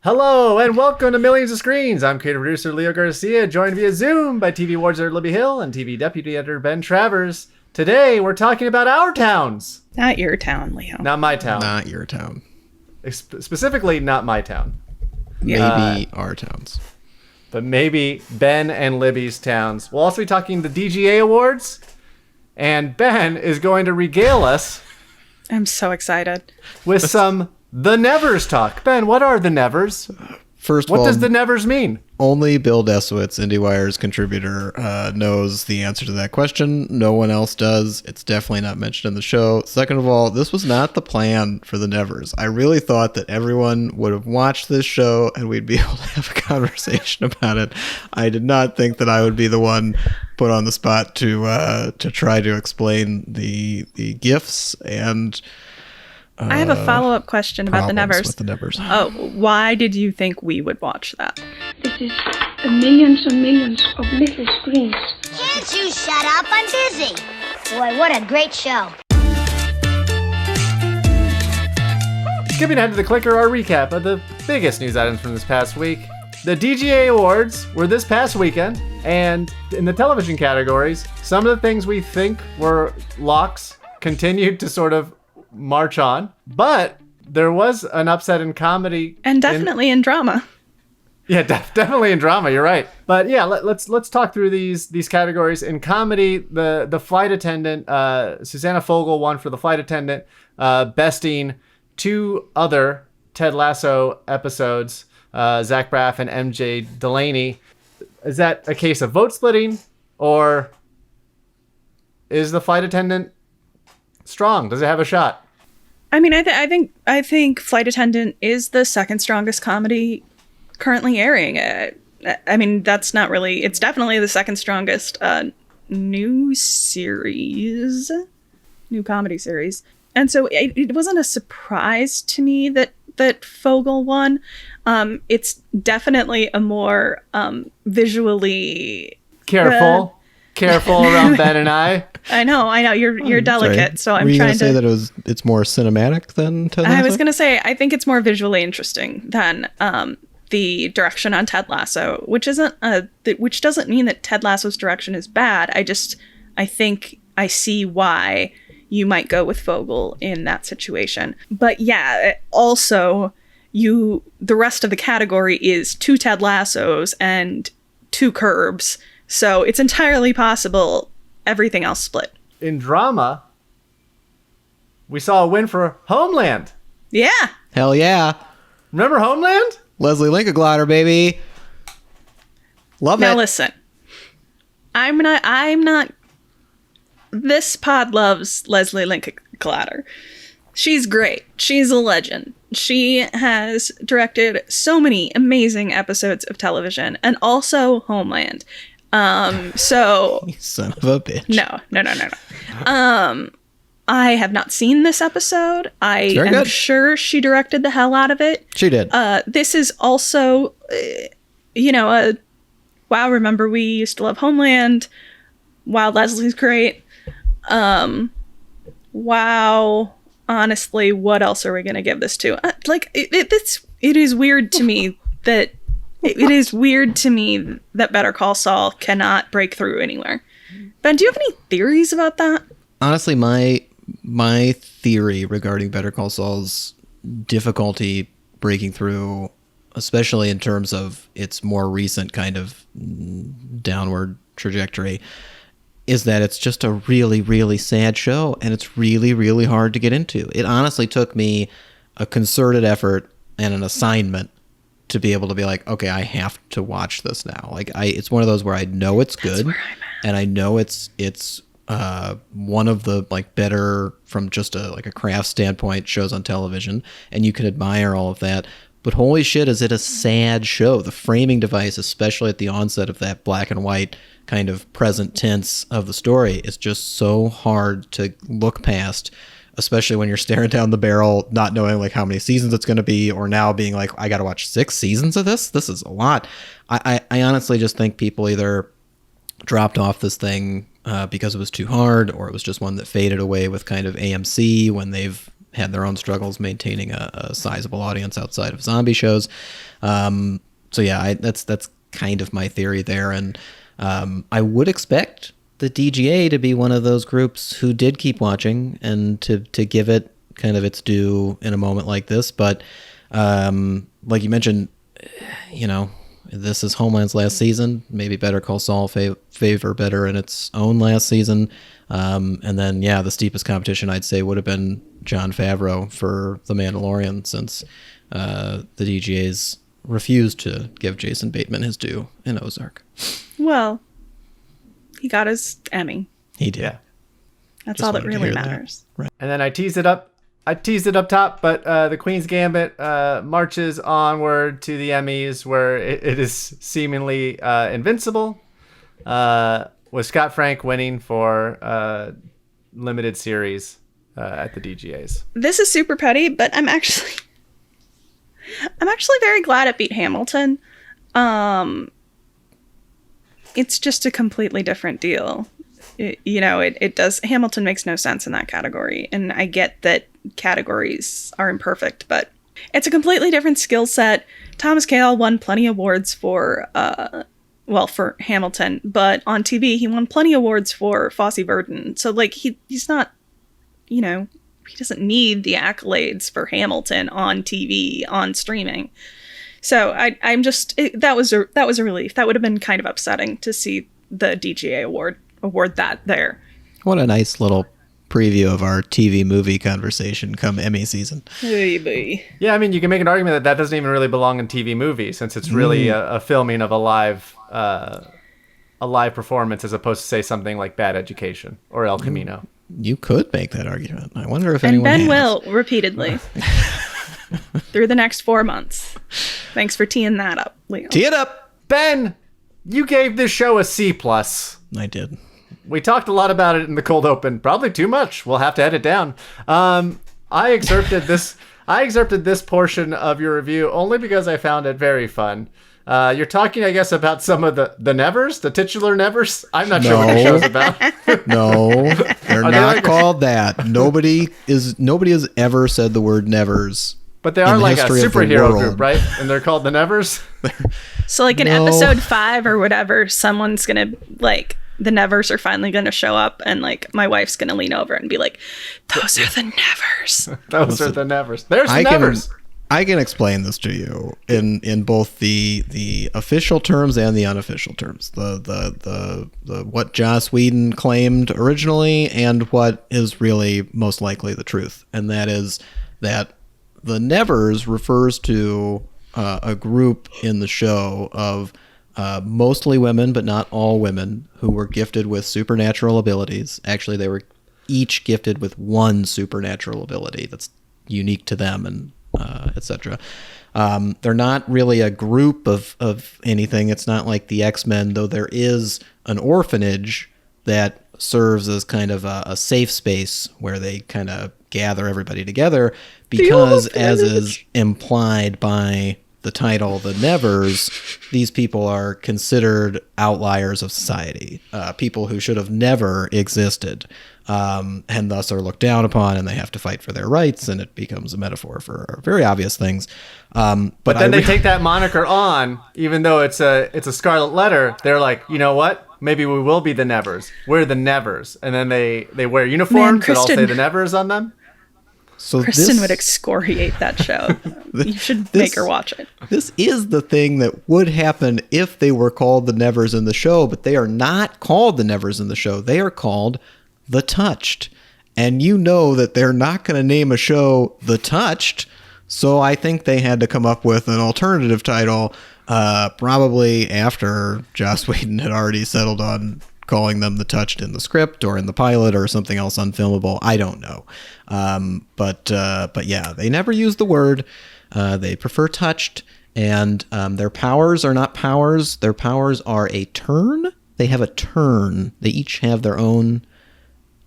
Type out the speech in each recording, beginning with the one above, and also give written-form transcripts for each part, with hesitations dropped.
Hello and welcome to Millions of Screens. I'm creative producer Leo Garcia, joined via Zoom by TV awards editor Libby Hill and TV deputy editor Ben Travers. Today we're talking about our towns. Not your town, Leo. Not my town. Not your town. Specifically, not my town. Maybe our towns. But maybe Ben and Libby's towns. We'll also be talking the DGA Awards. And Ben is going to regale us. I'm so excited. With some The Nevers talk. Ben, what are The Nevers? First of what all, does The Nevers mean? Only Bill Desowitz, IndieWire's contributor, knows the answer to that question. No one else does. It's definitely not mentioned in the show. Second of all, this was not the plan for The Nevers. I really thought that everyone would have watched this show and we'd be able to have a conversation about it. I did not think that I would be the one put on the spot to try to explain the gifts and I have a follow-up question about The Nevers. With The Nevers. Oh, why did you think we would watch that? This is millions and millions of little screens. Can't you shut up? I'm busy. Boy, what a great show. Skipping ahead to the clicker, our recap of the biggest news items from this past week. The DGA Awards were this past weekend, and in the television categories, some of the things we think were locks continued to sort of march on, but there was an upset in comedy and definitely in drama. Yeah, definitely in drama. You're right. But yeah, let's talk through these categories. In comedy, the flight attendant, Susanna Fogel won for the flight attendant, besting two other Ted Lasso episodes, Zach Braff and MJ Delaney. Is that a case of vote splitting, or is the flight attendant strong? Does it have a shot? I mean, I think Flight Attendant is the second strongest comedy currently airing. I mean, that's not really. It's definitely the second strongest new comedy series. And so it wasn't a surprise to me that Fogel won. It's definitely a more visually careful around Ben and I. I know. You're delicate, so I'm trying to say that it's more cinematic than Ted Lasso? I was gonna say I think it's more visually interesting than the direction on Ted Lasso, which doesn't mean that Ted Lasso's direction is bad. I think I see why you might go with Fogel in that situation. But yeah, also the rest of the category is two Ted Lassos and two Curbs. So it's entirely possible everything else split. In drama, we saw a win for Homeland. Yeah. Hell yeah. Remember Homeland? Leslie Linklater, baby. Love it. Now listen. I'm not this pod loves Leslie Linklater. She's great. She's a legend. She has directed so many amazing episodes of television and also Homeland. So You son of a bitch. No. I have not seen this episode. I am good. sure she directed the hell out of it. She did. This is also, wow, remember we used to love Homeland. Wow, Leslie's great. Wow, honestly, what else are we going to give this to? It is weird to me that Better Call Saul cannot break through anywhere. Ben, do you have any theories about that? Honestly, my theory regarding Better Call Saul's difficulty breaking through, especially in terms of its more recent kind of downward trajectory, is that it's just a really, really sad show, and it's really, really hard to get into. It honestly took me a concerted effort and an assignment to be able to be like, okay, I have to watch this now. Like, it's one of those where I know it's good, and I know it's one of the like better from just a craft standpoint shows on television, and you can admire all of that. But holy shit, is it a sad show? The framing device, especially at the onset of that black and white kind of present tense of the story, is just so hard to look past, especially when you're staring down the barrel, not knowing like how many seasons it's going to be, or now being like, I got to watch 6 seasons of this. This is a lot. I honestly just think people either dropped off this thing because it was too hard, or it was just one that faded away with kind of AMC when they've had their own struggles maintaining a sizable audience outside of zombie shows. So yeah, that's kind of my theory there. And I would expect the DGA to be one of those groups who did keep watching and to give it kind of its due in a moment like this. But like you mentioned, this is Homeland's last season. Maybe Better Call Saul favor better in its own last season. And then, yeah, the steepest competition I'd say would have been Jon Favreau for The Mandalorian, since the DGA's refused to give Jason Bateman his due in Ozark. Well, he got his Emmy. He did. Yeah. That's Just all that wanted to really hear that. matters. Right. And then I teased it up top, but the Queen's Gambit marches onward to the Emmys, where it is seemingly invincible, with Scott Frank winning for limited series at the DGAs. This is super petty, but I'm actually very glad it beat Hamilton. It's just a completely different deal. It does. Hamilton makes no sense in that category, and I get that categories are imperfect, but it's a completely different skill set. Thomas Kail won plenty of awards for Hamilton, but on TV he won plenty of awards for Fosse Verdon. So like he's not, he doesn't need the accolades for Hamilton on TV, on streaming. So that was a relief. That would have been kind of upsetting to see the DGA award that there. What a nice little preview of our TV movie conversation come Emmy season. Hey, Yeah, I mean, you can make an argument that doesn't even really belong in TV movie, since it's really a filming of a live performance, as opposed to, say, something like Bad Education or El Camino. You could make that argument. I wonder if and anyone Ben has. will repeatedly through the next 4 months. Thanks for teeing that up, Leo. Tee it up. Ben, you gave this show a C+. I did. We talked a lot about it in the cold open, probably too much. We'll have to edit down. I excerpted this portion of your review only because I found it very fun. You're talking, I guess, about some of the nevers, the titular nevers. I'm not sure what the show's about. No, they're Are not they like called that. Nobody has ever said the word nevers. But they in are the like a history of the superhero world. group, right? And they're called the nevers. So like in No. episode 5 or whatever, someone's gonna like, the nevers are finally gonna show up, and like my wife's gonna lean over and be like, "Those are the nevers." Those are the nevers. There's the nevers. I can explain this to you in both the official terms and the unofficial terms. The what Joss Whedon claimed originally and what is really most likely the truth, and that is that the nevers refers to a group in the show of mostly women, but not all women, who were gifted with supernatural abilities. Actually, they were each gifted with one supernatural ability that's unique to them, and etc. They're not really a group of anything. It's not like the X-Men, though there is an orphanage that serves as kind of a safe space where they kind of gather everybody together, because as is implied by the title, The Nevers, these people are considered outliers of society, people who should have never existed, and thus are looked down upon, and they have to fight for their rights, and it becomes a metaphor for very obvious things. But then they take that moniker on, even though it's a scarlet letter. They're like, you know what? Maybe we will be the Nevers. We're the Nevers. And then they wear uniforms that all say the Nevers on them. So Kristen would excoriate that show. You should make her watch it. This is the thing that would happen if they were called the Nevers in the show, but they are not called the Nevers in the show. They are called The Touched. And you know that they're not going to name a show The Touched, so I think they had to come up with an alternative title, probably after Joss Whedon had already settled on calling them The Touched in the script or in the pilot or something else unfilmable. I don't know. But yeah, they never use the word. They prefer touched, and their powers are not powers. Their powers are a turn. They have a turn. They each have their own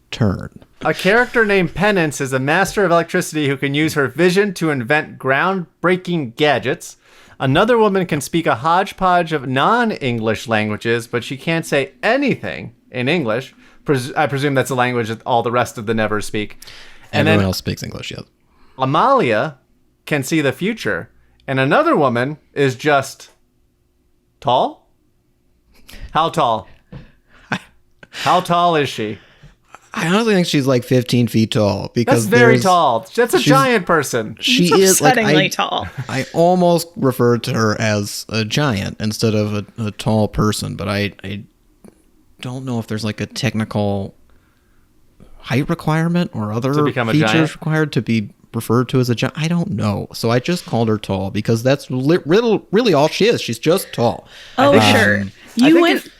turn. A character named Penance is a master of electricity who can use her vision to invent groundbreaking gadgets. Another woman can speak a hodgepodge of non-English languages, but she can't say anything in English. I presume that's a language that all the rest of the Nevers speak. Everyone else speaks English, yes. Amalia can see the future, and another woman is just tall? How tall? How tall is she? I honestly think she's like 15 feet tall because That's very tall. That's a giant person. She It's is like upsettingly tall. I almost referred to her as a giant instead of a tall person, but I don't know if there's like a technical height requirement or other To become a features giant? required to be referred to as a giant. I don't know. So I just called her tall because that's really all she is. She's just tall. Oh, sure. think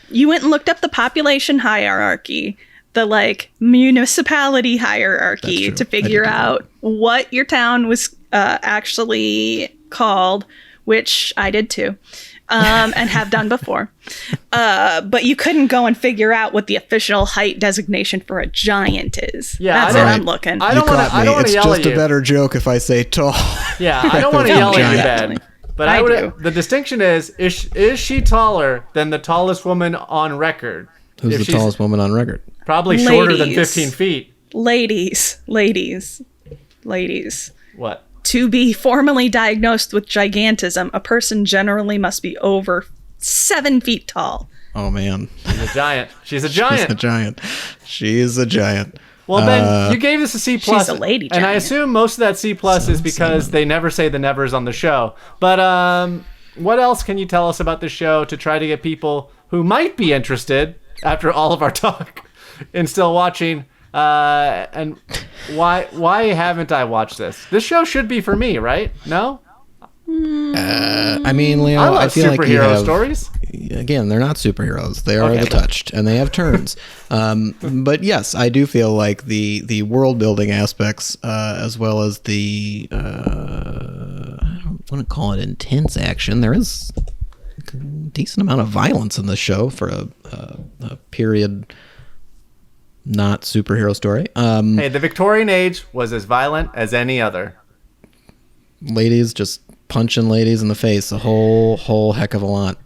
You went and looked up the population hierarchy, the like municipality hierarchy That's to true. I did figure do that. out what your town was actually called, which I did too, and have done before. But you couldn't go and figure out what the official height designation for a giant is. Yeah, That's I where don't- I'm looking. I don't want to. I don't want to It's yell just at a you. better joke if I say tall. Yeah, I don't want to No, yell at you, definitely. Ben. But I I would. do. The distinction is she taller than the tallest woman on record? Who's If the she's tallest woman on record? Probably shorter than Ladies. 15 feet. Ladies. What? To be formally diagnosed with gigantism, a person generally must be over 7 feet tall. Oh man, She's a giant. She's a she's giant. a giant. She's a giant. Well, Ben, you gave this a C plus, a lady and I giant. assume most of that C plus is because they never say the nevers on the show. But what else can you tell us about the show to try to get people who might be interested after all of our talk in still watching? And why haven't I watched this? This show should be for me, right? No, I mean, Leo, I I love feel like you superhero have, stories. Again, they're not superheroes. They are Okay. the touched, and they have turns. But yes, I do feel like the world building aspects, as well as the I don't want to call it intense action. There is a decent amount of violence in this show for a period not superhero story. Hey, the Victorian age was as violent as any other. Ladies just punching ladies in the face a whole heck of a lot.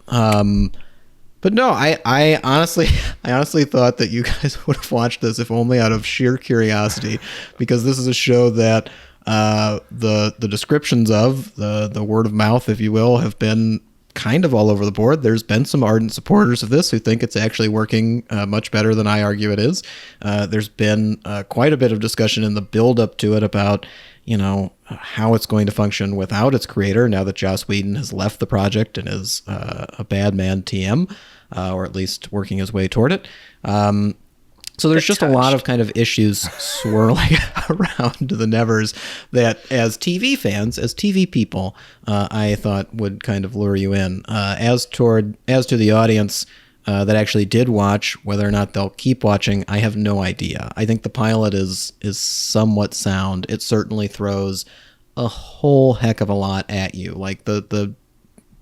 But no, I honestly thought that you guys would have watched this if only out of sheer curiosity, because this is a show that the descriptions of the word of mouth, if you will, have been kind of all over the board. There's been some ardent supporters of this who think it's actually working much better than I argue it is. There's been quite a bit of discussion in the build up to it about, how it's going to function without its creator now that Joss Whedon has left the project and is a bad man TM, or at least working his way toward it. So there's just a lot of kind of issues swirling around the nevers that as TV fans, as TV people, I thought would kind of lure you in. As to the audience that actually did watch, whether or not they'll keep watching, I have no idea. I think the pilot is somewhat sound. It certainly throws a whole heck of a lot at you. Like the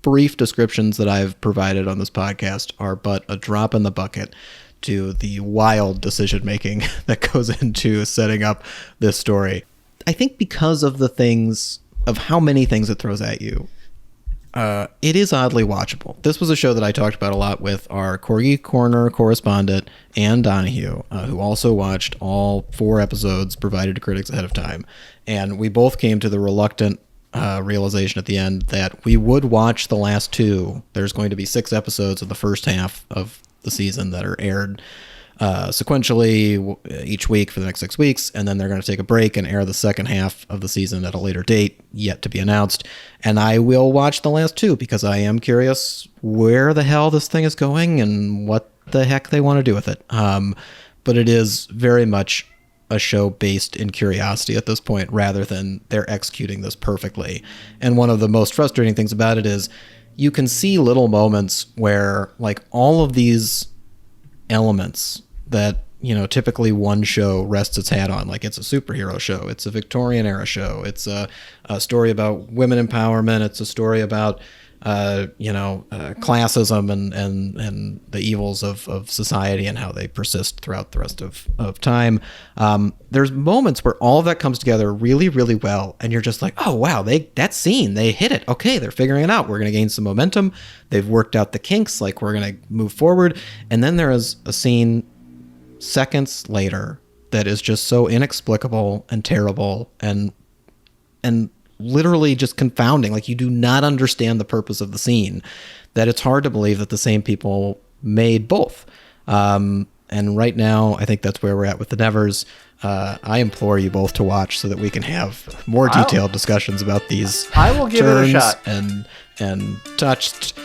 brief descriptions that I've provided on this podcast are but a drop in the bucket to the wild decision making that goes into setting up this story. I think because of how many things it throws at you, it is oddly watchable. This was a show that I talked about a lot with our Corgi Corner correspondent, Ann Donahue, who also watched all 4 episodes provided to critics ahead of time. And we both came to the reluctant realization at the end that we would watch the last 2. There's going to be 6 episodes of the first half of the season that are aired sequentially each week for the next 6 weeks, and then they're going to take a break and air the second half of the season at a later date yet to be announced. And I will watch the last 2 because I am curious where the hell this thing is going and what the heck they want to do with it. But it is very much a show based in curiosity at this point rather than they're executing this perfectly. And one of the most frustrating things about it is you can see little moments where like all of these elements that typically one show rests its hat on, like it's a superhero show, it's a Victorian era show, it's a story about women empowerment, it's a story about classism and the evils of society and how they persist throughout the rest of time. There's moments where all of that comes together really, really well, and you're just like, oh wow, that scene, they hit it. Okay, they're figuring it out. We're going to gain some momentum. They've worked out the kinks. Like we're going to move forward. And then there is a scene seconds later that is just so inexplicable and terrible and and literally just confounding. Like, you do not understand the purpose of the scene, that it's hard to believe that the same people made both. And right now, I think that's where we're at with the Nevers. I implore you both to watch so that we can have more detailed discussions about these. I will give it a shot. And touched.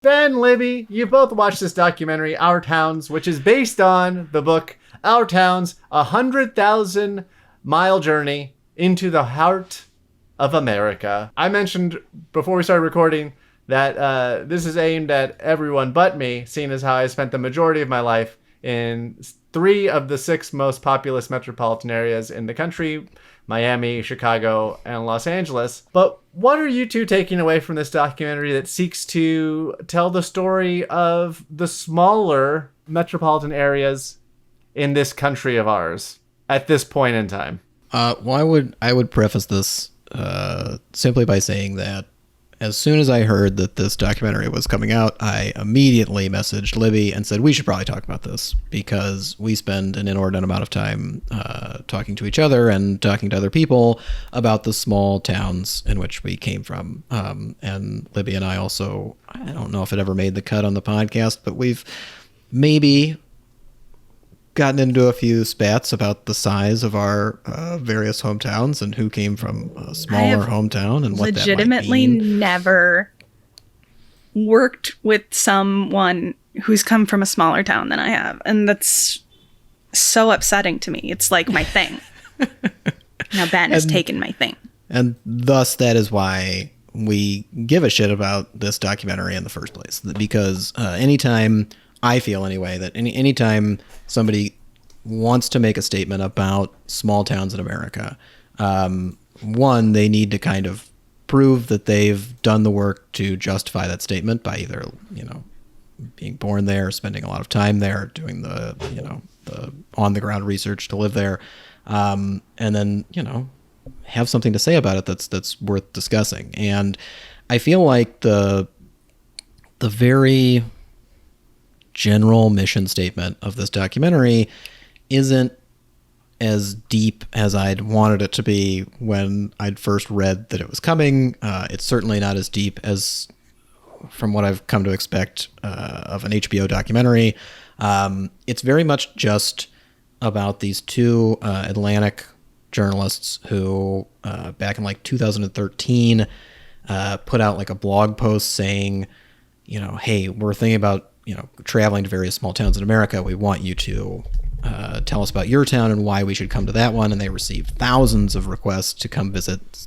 Ben, Libby, you both watched this documentary, Our Towns, which is based on the book Our Towns, 100,000-mile journey into the heart of America. I mentioned before we started recording that this is aimed at everyone but me, seeing as how I spent the majority of my life in 3 of the 6 most populous metropolitan areas in the country, Miami, Chicago, and Los Angeles. But what are you two taking away from this documentary that seeks to tell the story of the smaller metropolitan areas in this country of ours at this point in time? Well, I would preface this simply by saying that as soon as I heard that this documentary was coming out, I immediately messaged Libby and said, we should probably talk about this, because we spend an inordinate amount of time talking to each other and talking to other people about the small towns in which we came from. And Libby and I also, I don't know if it ever made the cut on the podcast, but we've maybe gotten into a few spats about the size of our various hometowns and who came from a smaller hometown and what that might legitimately mean. Never worked with someone who's come from a smaller town than I have, and that's so upsetting to me. It's like my thing. Now Ben has taken my thing, and thus that is why we give a shit about this documentary in the first place, because anytime I feel anyway that anytime somebody wants to make a statement about small towns in America, one, they need to kind of prove that they've done the work to justify that statement by either, being born there, spending a lot of time there, doing the on the ground research to live there, and then, have something to say about it that's worth discussing. And I feel like the very general mission statement of this documentary isn't as deep as I'd wanted it to be when I'd first read that it was coming. It's certainly not as deep as from what I've come to expect of an HBO documentary. It's very much just about these 2 Atlantic journalists who back in like 2013 put out like a blog post saying, hey, we're thinking about traveling to various small towns in America. We want you to tell us about your town and why we should come to that one. And they received thousands of requests to come visit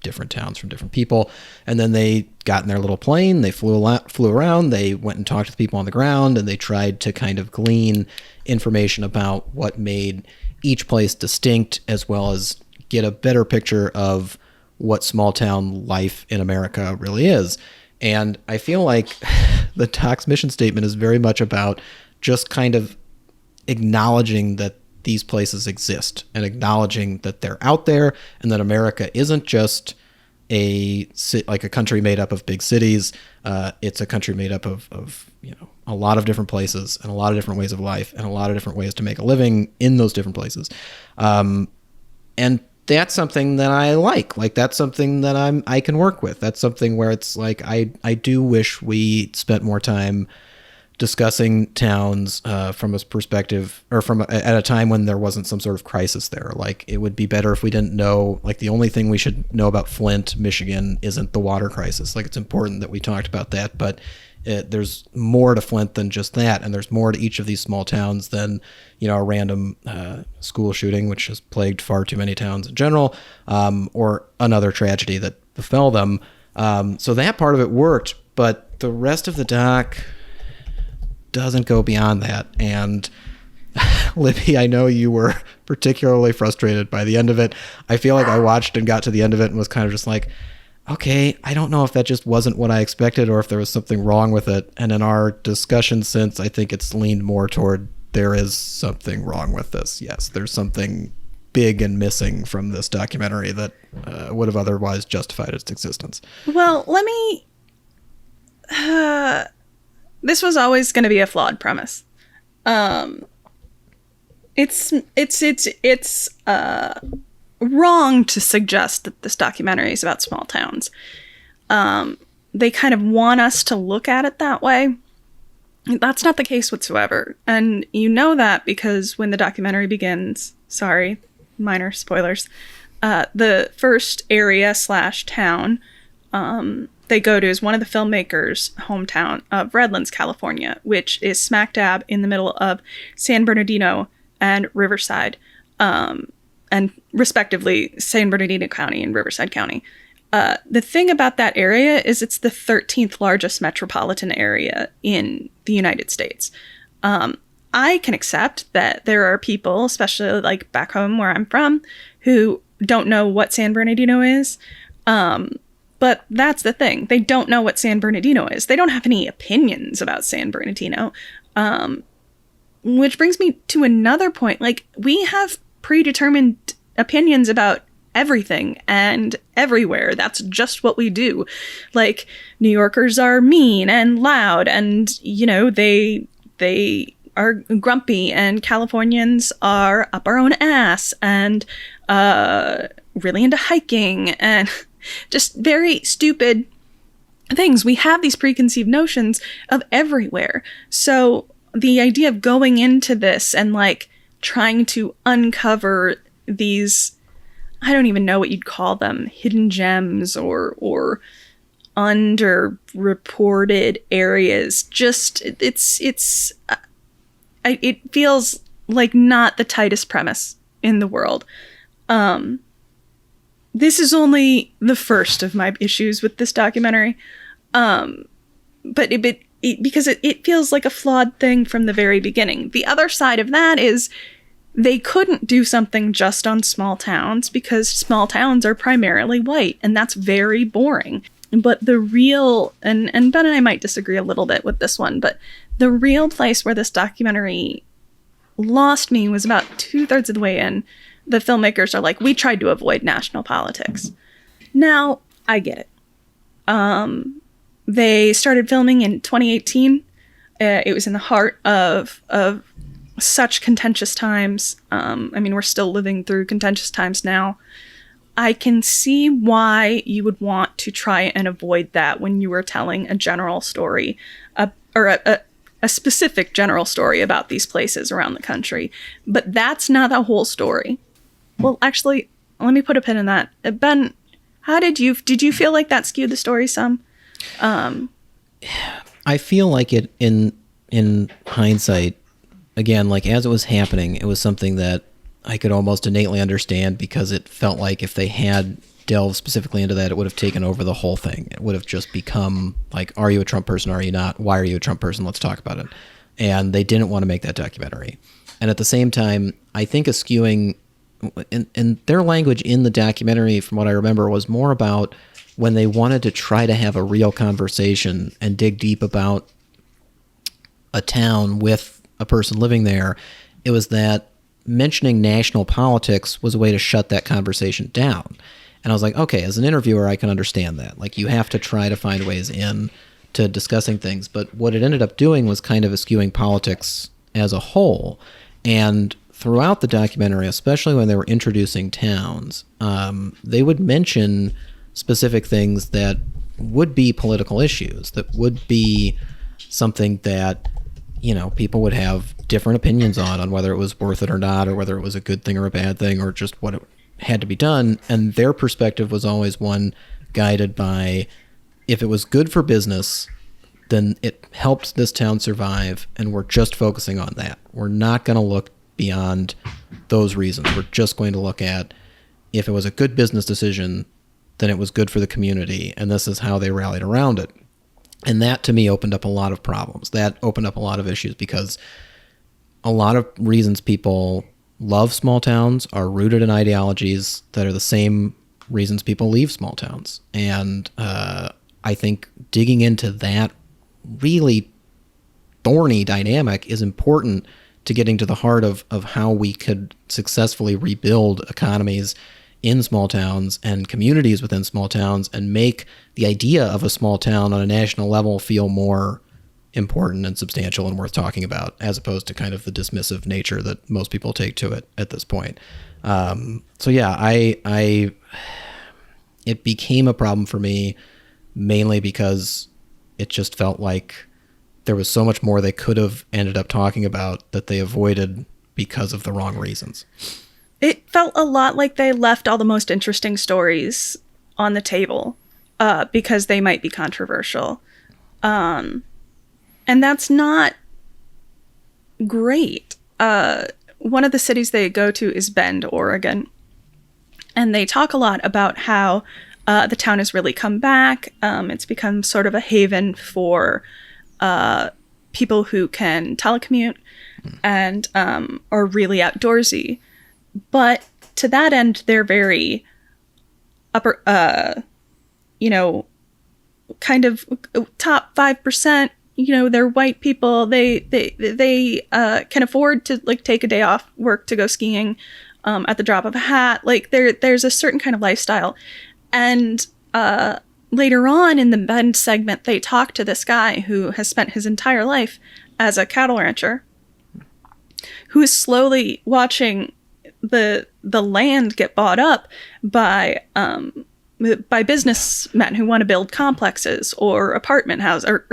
different towns from different people. And then they got in their little plane, they flew around, they went and talked to the people on the ground, and they tried to kind of glean information about what made each place distinct, as well as get a better picture of what small town life in America really is. And I feel like the Doc's mission statement is very much about just kind of acknowledging that these places exist and acknowledging that they're out there, and that America isn't just a country made up of big cities. It's a country made up of a lot of different places and a lot of different ways of life and a lot of different ways to make a living in those different places. And that's something that I like. Like, that's something that I can work with. That's something where it's like, I do wish we spent more time discussing towns from a perspective, or at a time when there wasn't some sort of crisis there. Like, it would be better if we didn't know, like, the only thing we should know about Flint, Michigan isn't the water crisis. Like, it's important that we talked about that, but there's more to Flint than just that, and there's more to each of these small towns than, a random school shooting, which has plagued far too many towns in general, or another tragedy that befell them. So that part of it worked, but the rest of the doc doesn't go beyond that. And Libby, I know you were particularly frustrated by the end of it. I feel like I watched and got to the end of it and was kind of just like, okay, I don't know if that just wasn't what I expected or if there was something wrong with it. And in our discussion since, I think it's leaned more toward there is something wrong with this. Yes, there's something big and missing from this documentary that would have otherwise justified its existence. Well, let me... this was always going to be a flawed premise. It's wrong to suggest that this documentary is about small towns. They kind of want us to look at it that way. That's not the case whatsoever. And you know that because when the documentary begins, sorry, minor spoilers, the first area / town they go to is one of the filmmakers' hometown of Redlands, California, which is smack dab in the middle of San Bernardino and Riverside, and respectively San Bernardino County and Riverside County. The thing about that area is it's the 13th largest metropolitan area in the United States. I can accept that there are people, especially like back home where I'm from, who don't know what San Bernardino is. But that's the thing. They don't know what San Bernardino is. They don't have any opinions about San Bernardino. Which brings me to another point. Like, we have predetermined opinions about everything and everywhere. That's just what we do. Like, New Yorkers are mean and loud and, you know, they are grumpy, and Californians are up our own ass and really into hiking and just very stupid things. We have these preconceived notions of everywhere. So the idea of going into this and like trying to uncover these, I don't even know what you'd call them, hidden gems or underreported areas, just it feels like not the tightest premise in the world. This is only the first of my issues with this documentary. But because it feels like a flawed thing from the very beginning. The other side of that is they couldn't do something just on small towns because small towns are primarily white, and that's very boring. But the real, and Ben and I might disagree a little bit with this one, but the real place where this documentary lost me was about 2/3 of the way in. The filmmakers are like, we tried to avoid national politics. Now, I get it. They started filming in 2018. It was in the heart of such contentious times. I mean, we're still living through contentious times now. I can see why you would want to try and avoid that when you were telling a general story, or a specific general story about these places around the country. But that's not the whole story. Well, actually, let me put a pin in that. Ben, how did you feel like that skewed the story some? I feel like it in hindsight, again, like as it was happening, it was something that I could almost innately understand because it felt like if they had delved specifically into that, it would have taken over the whole thing. It would have just become like, are you a Trump person? Or are you not? Why are you a Trump person? Let's talk about it. And they didn't want to make that documentary. And at the same time, I think eschewing, and their language in the documentary, from what I remember, was more about when they wanted to try to have a real conversation and dig deep about a town with a person living there. It was that mentioning national politics was a way to shut that conversation down. And I was like, okay, as an interviewer, I can understand that. Like, you have to try to find ways in to discussing things. But what it ended up doing was kind of eschewing politics as a whole. And throughout the documentary, especially when they were introducing towns, they would mention specific things that would be political issues, that would be something that, you know, people would have different opinions on whether it was worth it or not, or whether it was a good thing or a bad thing, or just what it had to be done. And their perspective was always one guided by, if it was good for business, then it helped this town survive, and we're just focusing on that. We're not going to look beyond those reasons. We're just going to look at, if it was a good business decision, then it was good for the community, and this is how they rallied around it. And that, to me, opened up a lot of problems. That opened up a lot of issues, because a lot of reasons people love small towns are rooted in ideologies that are the same reasons people leave small towns. And I think digging into that really thorny dynamic is important to getting to the heart of how we could successfully rebuild economies in small towns and communities within small towns, and make the idea of a small town on a national level feel more important and substantial and worth talking about, as opposed to kind of the dismissive nature that most people take to it at this point. So yeah, it became a problem for me mainly because it just felt like there was so much more they could have ended up talking about that they avoided because of the wrong reasons. It felt a lot like they left all the most interesting stories on the table because they might be controversial. And that's not great. One of the cities they go to is Bend, Oregon. And they talk a lot about how the town has really come back. It's become sort of a haven for people who can telecommute and are really outdoorsy. But to that end, they're very upper, kind of top 5%. They're white people. They can afford to like take a day off work to go skiing at the drop of a hat. Like there's a certain kind of lifestyle. And later on in the Bend segment, they talk to this guy who has spent his entire life as a cattle rancher, who is slowly watching the land get bought up by businessmen who want to build complexes or apartment house or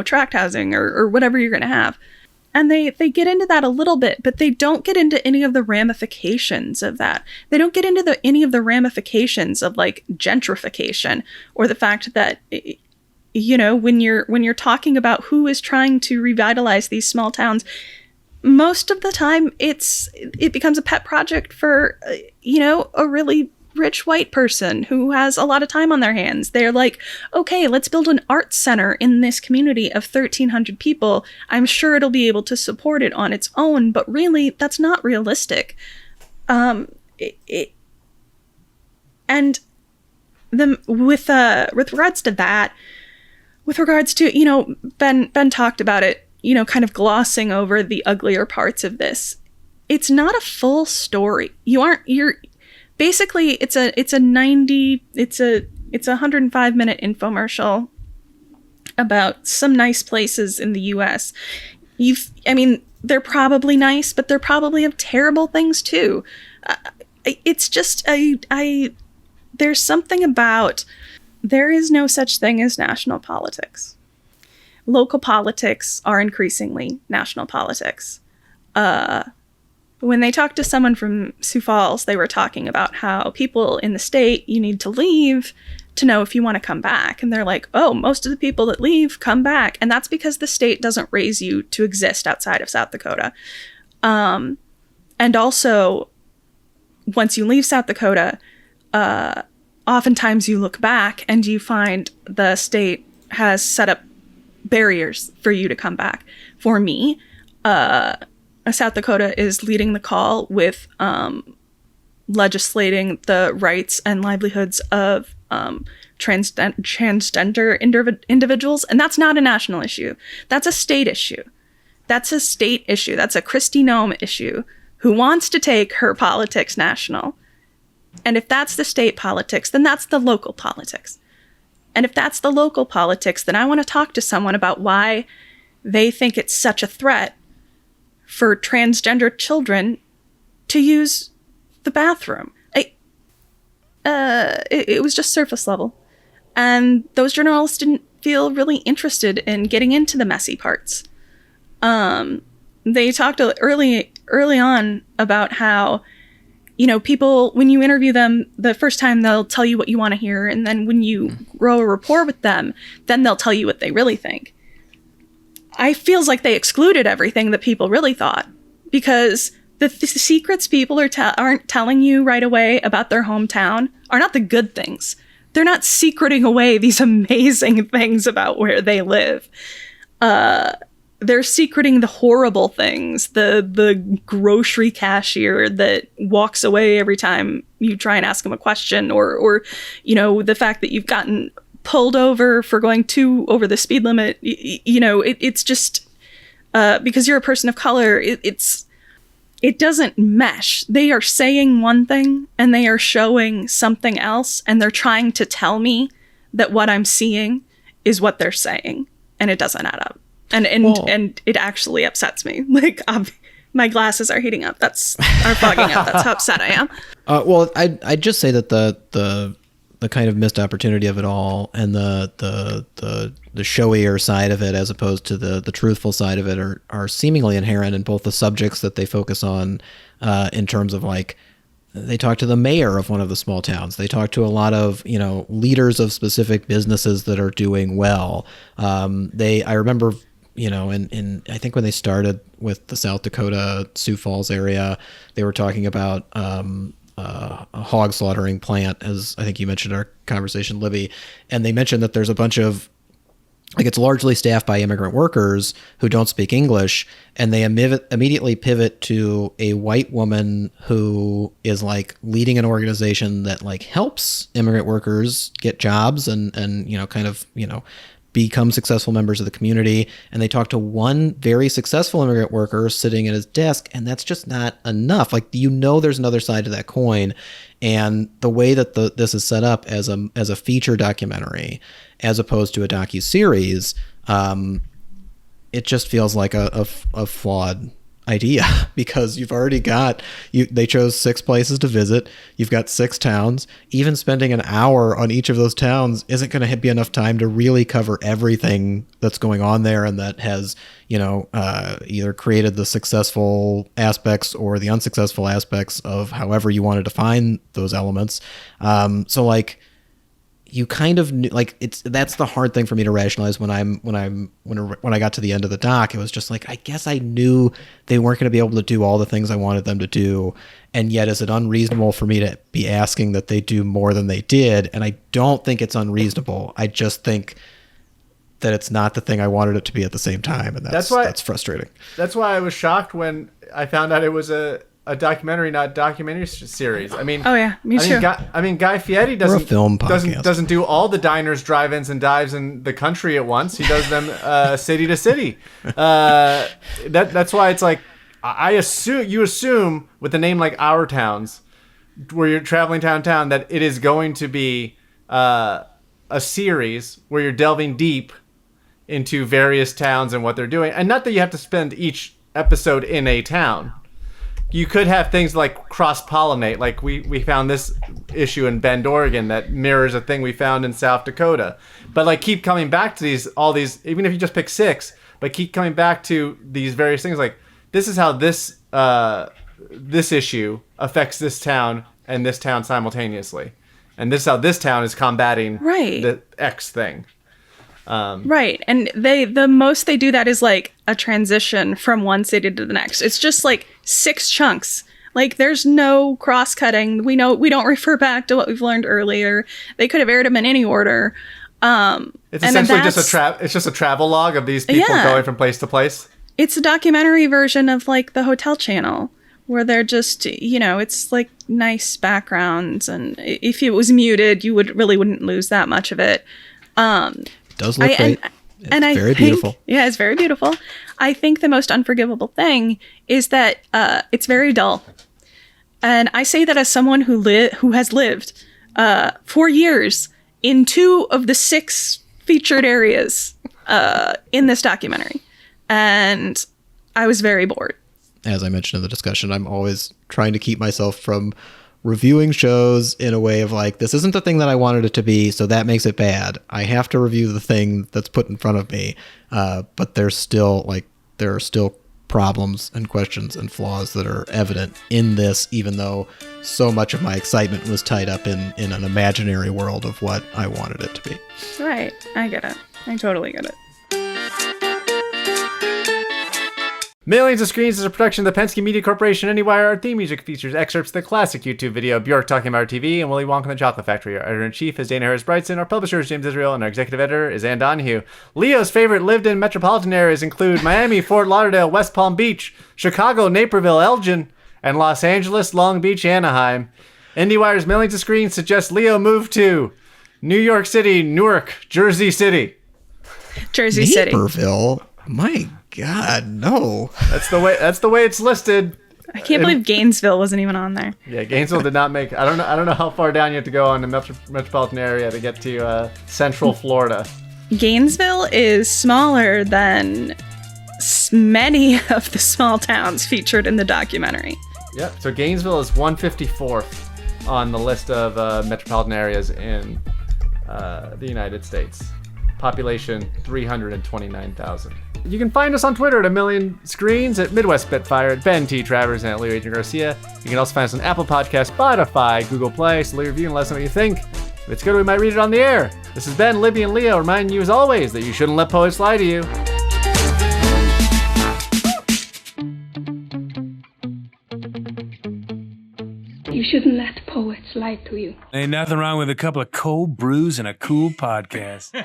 tract housing or whatever you're going to have. And they get into that a little bit, but they don't get into any of the ramifications of that. They don't get into any of the ramifications of like gentrification or the fact that, when you're talking about who is trying to revitalize these small towns, most of the time it becomes a pet project for, a really rich white person who has a lot of time on their hands. They're like, okay, let's build an arts center in this community of 1,300 people. I'm sure it'll be able to support it on its own, but really, that's not realistic. And with regards to that, with regards to, Ben talked about it, kind of glossing over the uglier parts of this. It's not a full story. Basically, it's a 105-minute infomercial about some nice places in the U.S. They're probably nice, but they're probably have terrible things too. It's just there's something about there is no such thing as national politics. Local politics are increasingly national politics. When they talked to someone from Sioux Falls, they were talking about how people in the state, you need to leave to know if you want to come back. And they're like, oh, most of the people that leave come back. And that's because the state doesn't raise you to exist outside of South Dakota. And also, once you leave South Dakota, oftentimes you look back and you find the state has set up barriers for you to come back. For me, South Dakota is leading the call with legislating the rights and livelihoods of transgender individuals. And that's not a national issue. That's a state issue. That's a state issue. That's a Kristi Noem issue who wants to take her politics national. And if that's the state politics, then that's the local politics. And if that's the local politics, then I want to talk to someone about why they think it's such a threat for transgender children to use the bathroom. It was just surface level. And those journalists didn't feel really interested in getting into the messy parts. They talked early on about how, people, when you interview them, the first time they'll tell you what you want to hear. And then when you grow a rapport with them, then they'll tell you what they really think. I feels like they excluded everything that people really thought, because the secrets people aren't telling you right away about their hometown are not the good things. They're not secreting away these amazing things about where they live. They're secreting the horrible things, the grocery cashier that walks away every time you try and ask him a question, or the fact that you've gotten pulled over for going over the speed limit. It's just because you're a person of color, it doesn't mesh. They are saying one thing and they are showing something else, and they're trying to tell me that what I'm seeing is what they're saying, and it doesn't add up. And it actually upsets me. Like, my glasses are heating up. Are fogging up. That's how upset I am. Well, I'd just say that the kind of missed opportunity of it all and the showier side of it as opposed to the truthful side of it are seemingly inherent in both the subjects that they focus on, in terms of like, they talk to the mayor of one of the small towns. They talk to a lot of, leaders of specific businesses that are doing well. I remember, in I think when they started with the South Dakota Sioux Falls area, they were talking about a hog slaughtering plant, as I think you mentioned in our conversation, Libby, and they mentioned that there's a bunch of, like, it's largely staffed by immigrant workers who don't speak English, and they immediately pivot to a white woman who is like leading an organization that like helps immigrant workers get jobs and become successful members of the community. And they talk to one very successful immigrant worker sitting at his desk, and that's just not enough. Like, there's another side to that coin. And the way that this is set up as a feature documentary, as opposed to a docuseries, it just feels like a flawed idea, because you've already got, they chose 6 places to visit. You've got 6 towns. Even spending an hour on each of those towns isn't going to be enough time to really cover everything that's going on there, and that has, either created the successful aspects or the unsuccessful aspects of however you want to define those elements. So like, you kind of knew, like, that's the hard thing for me to rationalize when I got to the end of the doc. It was just like, I guess I knew they weren't going to be able to do all the things I wanted them to do, and yet is it unreasonable for me to be asking that they do more than they did? And I don't think it's unreasonable. I just think that it's not the thing I wanted it to be at the same time, and that's frustrating. That's why I was shocked when I found out it was a documentary, not documentary series. I mean, oh yeah, me too. Guy Fieri doesn't do all the diners, drive-ins, and dives in the country at once. He does them city to city. That's why it's like, you assume with a name like Our Towns, where you're traveling town to town, that it is going to be a series where you're delving deep into various towns and what they're doing, and not that you have to spend each episode in a town. You could have things like cross-pollinate, like we found this issue in Bend, Oregon that mirrors a thing we found in South Dakota. But like, keep coming back to all these, even if you just pick 6, but keep coming back to these various things. Like, this is how this issue affects this town and this town simultaneously, and this is how this town is combating the X thing. Right. And the most they do that is like a transition from one city to the next. It's just like 6 chunks. Like, there's no cross-cutting. We don't refer back to what we've learned earlier. They could have aired them in any order. It's essentially just a travel log of these people going from place to place. It's a documentary version of like the Hotel Channel, where they're just, it's like nice backgrounds, and if it was muted, you wouldn't lose that much of it. Does look great. It's very beautiful. Yeah, it's very beautiful. I think the most unforgivable thing is that it's very dull. And I say that as someone who has lived 4 years in 2 of the 6 featured areas in this documentary. And I was very bored. As I mentioned in the discussion, I'm always trying to keep myself from reviewing shows in a way of like, this isn't the thing that I wanted it to be, so that makes it bad. I have to review the thing that's put in front of me. But there are still problems and questions and flaws that are evident in this, even though so much of my excitement was tied up in an imaginary world of what I wanted it to be. Right. I get it. I totally get it. Millions of Screens is a production of the Penske Media Corporation. IndieWire. Our theme music features excerpts of the classic YouTube video Bjork Talking About Her TV and Willy Wonka and the Chocolate Factory. Our editor-in-chief is Dana Harris-Brightson. Our publisher is James Israel, and our executive editor is Ann Donahue. Leo's favorite lived-in metropolitan areas include Miami, Fort Lauderdale, West Palm Beach, Chicago, Naperville, Elgin, and Los Angeles, Long Beach, Anaheim. IndieWire's Millions of Screens suggests Leo move to New York City, Newark, Jersey City. Jersey City. Naperville? My God, no. That's the way it's listed. I can't believe Gainesville wasn't even on there. Yeah, Gainesville did not make. I don't know how far down you have to go on the metropolitan area to get to Central Florida. Gainesville is smaller than many of the small towns featured in the documentary. Yep. So Gainesville is 154th on the list of metropolitan areas in the United States. Population 329,000. You can find us on Twitter at A Million Screens, at Midwest Spitfire, at Ben T. Travers, and at Leo Garcia. You can also find us on Apple Podcasts, Spotify, Google Play. So leave a review and let us know what you think. If it's good, we might read it on the air. This has been Libby and Leo reminding you as always that you shouldn't let poets lie to you. You shouldn't let poets lie to you. Ain't nothing wrong with a couple of cold brews and a cool podcast.